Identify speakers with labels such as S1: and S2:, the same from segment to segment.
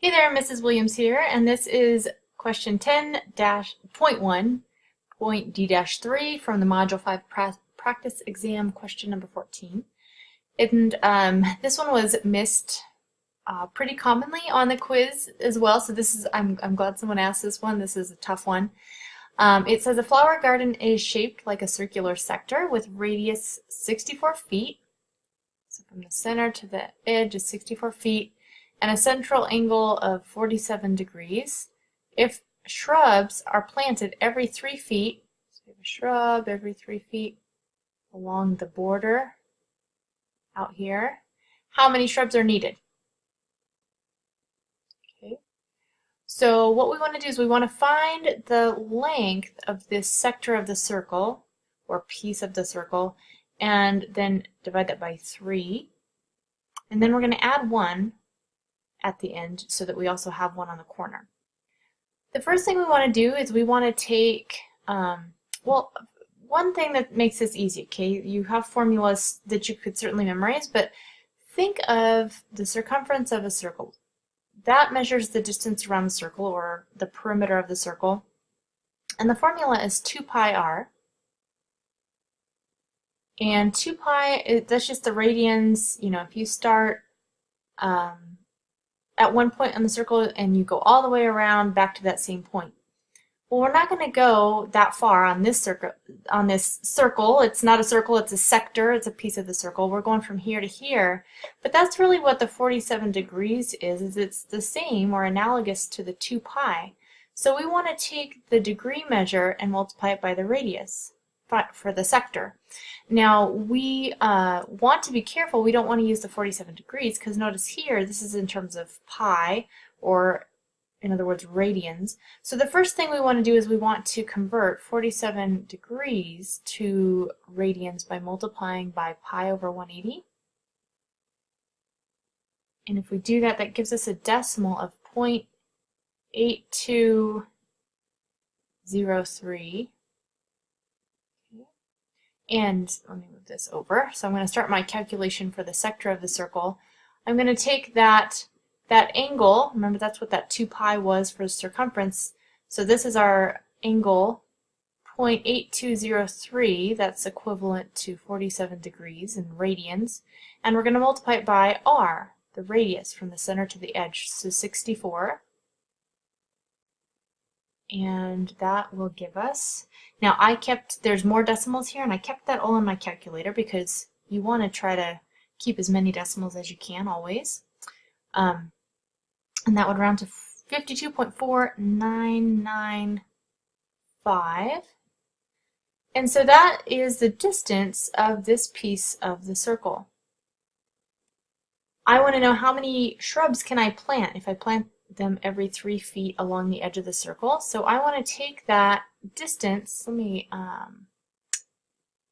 S1: Hey there, Mrs. Williams here, and this is question 10-.1.D-3 from the Module 5 Practice Exam, question number 14. And this one was missed pretty commonly on the quiz as well, so I'm glad someone asked this one. This is a tough one. It says a flower garden is shaped like a circular sector with radius 64 feet. So from the center to the edge is 64 feet. And a central angle of 47 degrees. If shrubs are planted every 3 feet, so we have a shrub every 3 feet along the border out here, how many shrubs are needed? Okay. So what we want to do is we want to find the length of this sector of the circle, or piece of the circle, and then divide that by 3. And then we're going to add 1 at the end so that we also have 1 on the corner. The first thing we want to do is we want to take, well, one thing that makes this easy, okay, you have formulas that you could certainly memorize, but think of the circumference of a circle. That measures the distance around the circle, or the perimeter of the circle, and the formula is 2 pi r. And 2 pi, that's just the radians. You know, if you start at one point on the circle and you go all the way around back to that same point. Well, we're not going to go that far on this circle. It's not a circle, it's a sector, it's a piece of the circle. We're going from here to here, but that's really what the 47 degrees is it's the same or analogous to the 2 pi. So we want to take the degree measure and multiply it by the radius for the sector. Now we want to be careful. We don't want to use the 47 degrees because notice here this is in terms of pi, or in other words radians. So the first thing we want to do is we want to convert 47 degrees to radians by multiplying by pi over 180. And if we do that, that gives us a decimal of 0.8203. And let me move this over. So I'm going to start my calculation for the sector of the circle. I'm going to take that angle, remember that's what that 2 pi was for the circumference, so this is our angle, 0.8203, that's equivalent to 47 degrees in radians, and we're going to multiply it by r, the radius from the center to the edge, so 64. And that will give us, now there's more decimals here, and I kept that all in my calculator because you want to try to keep as many decimals as you can always. And that would round to 52.4995. And so that is the distance of this piece of the circle. I want to know how many shrubs can I plant if I plant them every 3 feet along the edge of the circle. So I want to take that distance. Let me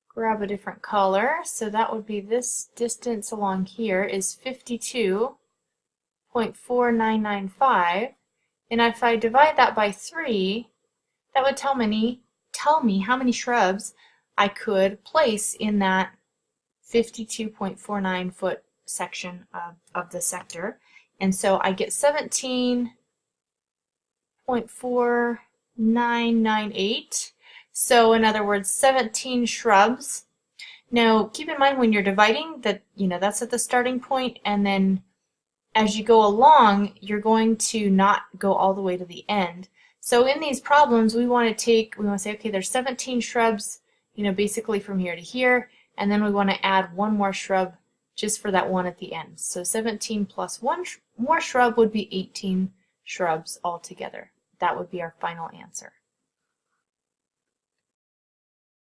S1: grab a different color. So that would be this distance along here is 52.4995. And if I divide that by 3, that would tell me how many shrubs I could place in that 52.49 foot section of the sector. And so I get 17.4998. So in other words, 17 shrubs. Now keep in mind when you're dividing that, that's at the starting point, and then as you go along, you're going to not go all the way to the end. So in these problems, we want to say, okay, there's 17 shrubs, basically from here to here, and then we want to add 1 more shrub just for that 1 at the end. So 17 plus 1 more shrub would be 18 shrubs altogether. That would be our final answer.